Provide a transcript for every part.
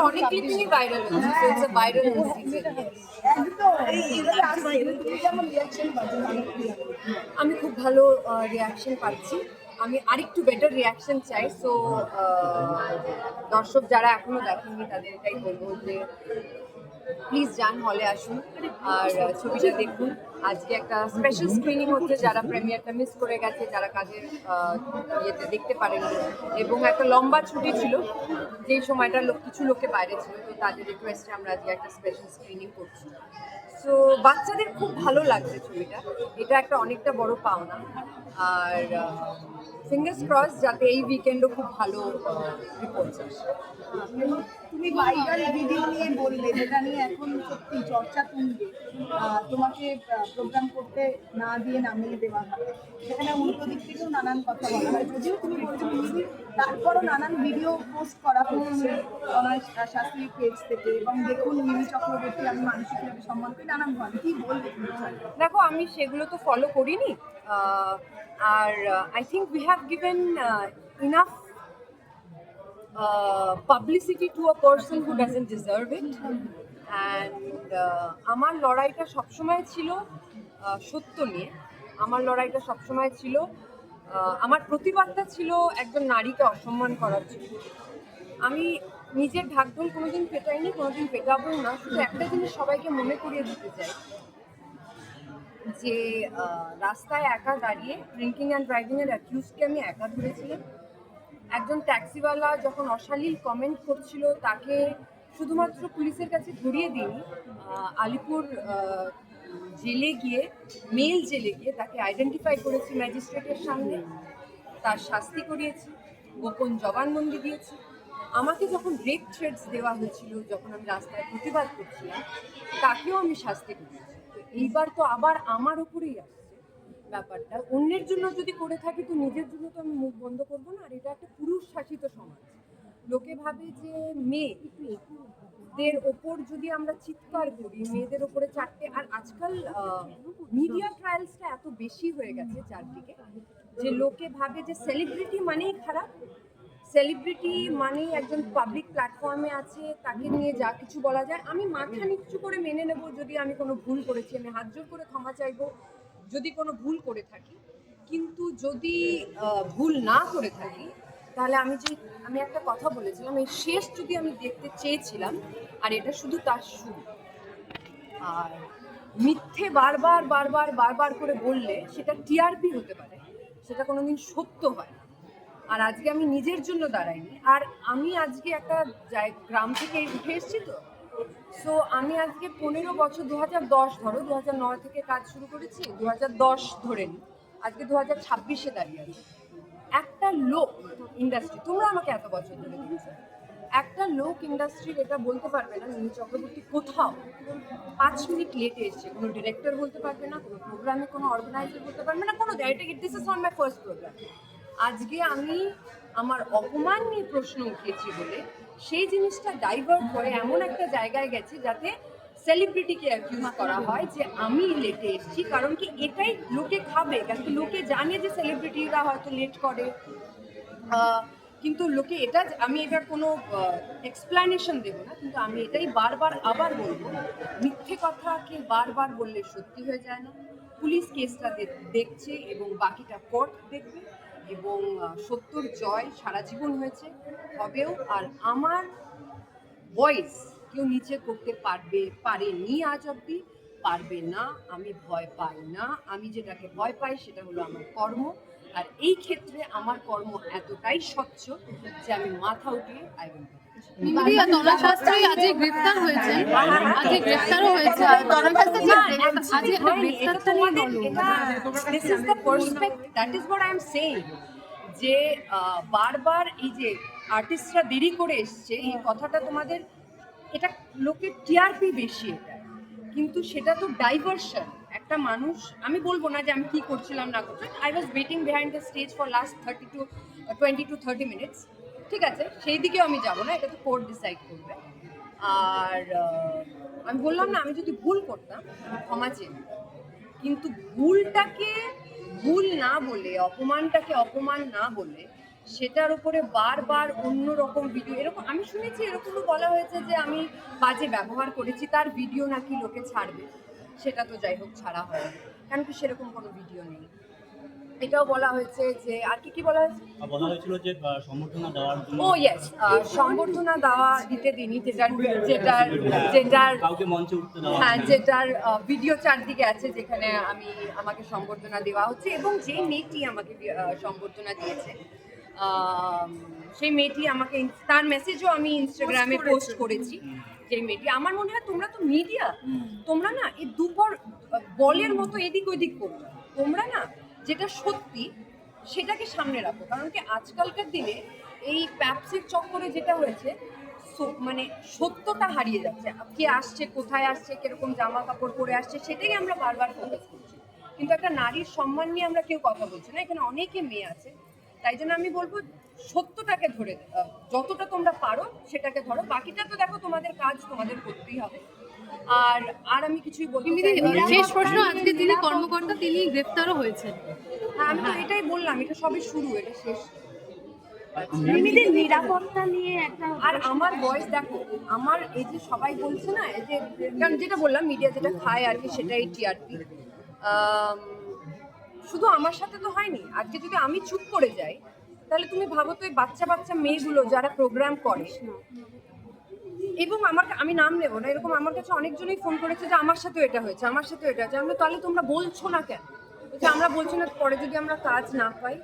অনেক ক্লিপিংই ভাইরাল হচ্ছে, so it's a viral season. আমি খুব ভালো রিয়াকশন পাচ্ছি। আমি আরেকটু বেটার রিয়াকশন চাই। সো দর্শক যারা এখনো দেখেননি তাদের এটাই বলবো যে প্লিজ যান, হলে আসুন আর ছবিটা দেখুন। আজকে একটা স্পেশাল স্ক্রিনিং হচ্ছে, যারা প্রিমিয়ারটা মিস করে গেছে, যারা কাজের ইয়েতে দেখতে পারেনি, এবং একটা লম্বা ছুটি ছিল যেই সময়টা কিছু লোকে বাইরে ছিল, তো তাদের রিকোয়েস্টে আমরা আজকে একটা স্পেশাল স্ক্রিনিং করছি। সো বাচ্চাদের খুব ভালো লাগছে ছবিটা, এটা একটা অনেকটা বড় পাওনা। আর ফিঙ্গার্স ক্রস যাতে এই উইকেন্ডও খুব ভালো রিপোর্টস আসে। তুমি ভাইরাল ভিডিও নিয়ে বললে, যেটা নিয়ে এখন সত্যি চর্চা তুলবে, তোমাকে প্রোগ্রাম করতে না দিয়ে নামিয়ে দেওয়া হয়, সেখানে উল্টো দিক থেকেও নানান কথা বলা হয়। যদিও তুমি বলছো মিমি, তারপরও নানান ভিডিও পোস্ট করা হচ্ছে আমার শাস্ত্রী পেজ থেকে, এবং দেখুন মিমি চক্রবর্তী আমি মানসিকভাবে সম্মান করি, নানান ভাবে কি বলবে তুমি? দেখো, আমি সেগুলো তো ফলো করিনি, আর I think we have given enough publicity to a person who doesn't deserve it. And আমার লড়াইটা সবসময় ছিল সত্য নিয়ে। আমার লড়াইটা সবসময় ছিল, আমার প্রতিবাদটা ছিল একজন নারীকে অসম্মান করার জন্য। আমি নিজের ঢাকঢোল কোনোদিন পেটাইনি, কোনোদিন পেটাবো না। শুধু একটা জিনিস সবাইকে মনে করিয়ে দিতে চাই যে রাস্তায় একা দাঁড়িয়ে ড্রিঙ্কিং অ্যান্ড ড্রাইভিং এর অ্যাকিউজকে আমি একা ধরেছিলাম। একজন ট্যাক্সিওয়ালা যখন অশালীল কমেন্ট করছিল, তাকে শুধুমাত্র পুলিশের কাছে ধরিয়ে দিইনি, আলিপুর জেলে গিয়ে, মেল জেলে গিয়ে তাকে আইডেন্টিফাই করেছি ম্যাজিস্ট্রেটের সামনে, তার শাস্তি করিয়েছি, গোপন জবানবন্দি দিয়েছি। আমাকে যখন রেপ থ্রেটস দেওয়া হয়েছিল, যখন আমি রাস্তায় প্রতিবাদ করছিলাম, তাকেও আমি শাস্তি করিয়েছি। তো এইবার তো আবার আমার উপরেই আসছে ব্যাপারটা। অন্যের জন্য যদি করে থাকি, তো নিজের জন্য তো আমি মুখ বন্ধ করবো না। আর এটা একটা পুরুষ শাসিত সমাজ। লোকে ভাবে যে মেয়েদের ওপর যদি আমরা চিৎকার করি, মেয়েদের ওপরে চারটে, আর আজকাল মিডিয়া ট্রায়ালসটা এত বেশি হয়ে গেছে চারদিকে, যে লোকে ভাবে যে সেলিব্রিটি মানেই খারাপ, সেলিব্রিটি মানেই একজন পাবলিক প্ল্যাটফর্মে আছে, তাকে নিয়ে যা কিছু বলা যায়। আমি মাথা নিচু করে মেনে নেব যদি আমি কোনো ভুল করেছি, আমি হাত জোর করে ক্ষমা চাইবো যদি কোনো ভুল করে থাকি। কিন্তু যদি ভুল না করে থাকি, তাহলে আমি একটা কথা বলেছিলাম, এই শেষ যদি আমি দেখতে চেয়েছিলাম, আর এটা শুধু তার শুরু। আর মিথ্যে বারবার বারবার বারবার করে বললে সেটা টিআরপি হতে পারে, সেটা কোনোদিন সত্য হয় না। আর আজকে আমি নিজের জন্য দাঁড়াইনি, আর আমি আজকে একটা গ্রাম থেকে উঠে এসেছি, তো সো আমি আজকে 15 বছর, 2010 ধরো, 2009 থেকে কাজ শুরু করেছি, 2010 ধরে নি, আজকে 2026-এ দাঁড়িয়ে আছি। একটা লোক ইন্ডাস্ট্রি, তোমরা আমাকে এত বছর ধরে দিয়েছো, একটা লোক ইন্ডাস্ট্রির এটা বলতে পারবে না মিমি চক্রবর্তী কোথাও 5 মিনিট লেটে এসছে। কোনো ডিরেক্টর বলতে পারবে না, কোনো প্রোগ্রামে কোনো অর্গানাইজার বলতে পারবে না, কোনো this is not my first program. আজকে আমি আমার অপমান নিয়ে প্রশ্ন উঠিয়েছি বলে সেই জিনিসটা ডাইভার্ট করে এমন একটা জায়গায় গেছে যাতে সেলিব্রিটিকে অ্যাকিউজ করা হয় যে আমি লেটে এসেছি। কারণ কি, এটাই লোকে খাবে, কারণ কি লোকে জানে যে সেলিব্রিটিরা হয়তো লেট করে, কিন্তু লোকে এটা, আমি এটার কোনো এক্সপ্লানেশন দেবো না, কিন্তু আমি এটাই বারবার আবার বলবো, মিথ্যে কথাকে বারবার বললে সত্যি হয়ে যায় না। পুলিশ কেসটা দেখছে এবং বাকিটা কোর্ট দেখবে, এবং সত্যর জয় সারা জীবন হয়েছে, হবেও। আর আমার ভয়েস কেউ নিচে করতে পারেনি আজ অব্দি, পারবে না। আমি ভয় পাই না। আমি যেটাকে ভয় পাই সেটা হলো আমার কর্ম, আর এই ক্ষেত্রে আমার কর্ম এতটাই স্বচ্ছ যে আমি মাথা উঠিয়ে আইবন। তনয় শাস্ত্রী আজকে গ্রেফতার হয়েছে, আজকে গ্রেফতারও হয়েছে। তনয় শাস্ত্রী আজকে একটা গ্রেফতারটা নিয়ে বলো। This is the perspective, that is what I am saying, যে বারবার এই যে আর্টিস্টরা দেরি করে এসছে, এই কথাটা তোমাদের, এটা লোকের টিআরপি বেশি এটা, কিন্তু সেটা তো ডাইভার্সন। একটা মানুষ, আমি বলবো না যে আমি কি করছিলাম না করছিলাম, I was waiting behind the stage for last 20 to 30 minutes, ঠিক আছে, সেই দিকেও আমি যাবো না, এটা তো কোর্ট ডিসাইড করবে। আর আমি বললাম না, আমি যদি ভুল করতাম ক্ষমা চেয়ে নিতাম, কিন্তু ভুলটাকে ভুল না বলে, অপমানটাকে অপমান না বলে সেটার উপরে বারবার অন্য রকম ভিডিও, এরকম আমি শুনেছি, এরকমও বলা হয়েছে যে আমি বাজে ব্যবহার করেছি, তার ভিডিও নাকি লোকে ছাড়বে। সেটা তো যাই হোক ছাড়া হয় না, কারণ কি সেরকম কোনো ভিডিও নেই। এটাও বলা হয়েছে যে আর কি কি বলা হয়েছে, বলা হয়েছিল যে সম্বর্ধনা দেওয়ার জন্য ও ইয়েস, সম্বর্ধনা দিতে দিনই, যেটার কাউকে মঞ্চে উঠতে দেওয়া হ্যাঁ, যেটার ভিডিও চারদিকে আছে, যেখানে আমাকে সম্বর্ধনা দেওয়া হচ্ছে, এবং যে মেয়েটি আমাকে সম্বর্ধনা দিয়েছে সেই মেয়েটি আমাকে, তার মেসেজও আমি ইনস্টাগ্রামে পোস্ট করেছি। যে মেয়েটি, আমার মনে হয় তোমরা তো মিডিয়া, তোমরা না এই দুপর বলের মতো এদিক ওদিক করো, তোমরা না যেটা সত্যি সেটাকে সামনে রাখো। কারণ কি আজকালকার দিনে এই প্যাপসির চক্করে যেটা হয়েছে, মানে সত্যটা হারিয়ে যাচ্ছে। কে আসছে, কোথায় আসছে, কিরকম জামা কাপড় পরে আসছে, সেটাই আমরা বারবার ফোকাস করছি, কিন্তু একটা নারীর সম্মান নিয়ে আমরা কেউ কথা বলছি না। এখানে অনেকে মেয়ে আছে, তাই জন্য আমি বলবো সত্যটাকে ধরে যতটা তোমরা পারো সেটাকে ধরো, বাকিটা তো দেখো তোমাদের কাজ, তোমাদের করতেই হবে। আর আর আমি কিছুই বলতে চাই না। শেষ প্রশ্ন, আজকে যিনি কর্মকর্তা তিনি গ্রেফতারও হয়েছেন। হ্যাঁ, আমি তো এটাই বললাম, এটা সবই শুরু, এটা শেষ। মিমিদের নিরাপত্তা নিয়ে একটা আর আমার ভয়েস দেখো, আমার এই যে সবাই বলছে না, এই যে কারণ যেটা বললাম মিডিয়া যেটা খায় আর কি, সেটাই টিআরপি। শুধু আমার সাথে তো হয়নি, আজকে যদি আমি চুপ করে যাই তাহলে তুমি ভাবো তো এই বাচ্চা বাচ্চা মেয়েগুলো যারা প্রোগ্রাম করে, এবং আমি নাম নেবো না, এরকম আমার কাছে অনেকজনই ফোন করেছে যে আমার সাথেও এটা হয়েছে, আমার সাথেও এটা হয়েছে। আমি তাহলে তোমরা বলছো না কেন? যে আমরা বলছি না, পরে যদি আমরা কাজ না পাই,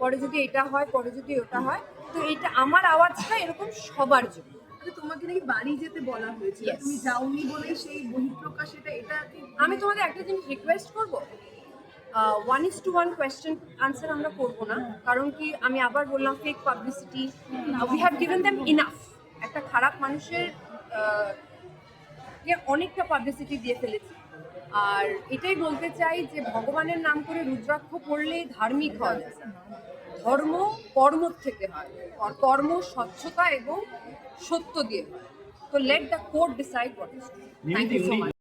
পরে যদি এটা হয়, পরে যদি ওটা হয়, তো এটা আমার আওয়াজটা এরকম সবার জন্য। তোমাকে নাকি বাড়ি যেতে বলা হয়েছে, Yes. তুমি যাওনি বলে সেই বহিঃপ্রকাশ, এটা কি আমি তোমাদের একটা জিনিস রিকোয়েস্ট করবো, 1:1 কোয়েশ্চেন আনসার আমরা করবো না, কারণ কি আমি আবার বললাম fake publicity, we have given them enough. একটা খারাপ মানুষের অনেকটা পাবলিসিটি দিয়ে ফেলেছি। আর এটাই বলতে চাই যে ভগবানের নাম করে রুদ্রাক্ষ পড়লে ধার্মিক হয় না, ধর্ম কর্ম থেকে হয়, আর কর্ম স্বচ্ছতা এবং সত্য দিয়ে হয়। তো let the court decide what is true. Thank you so much.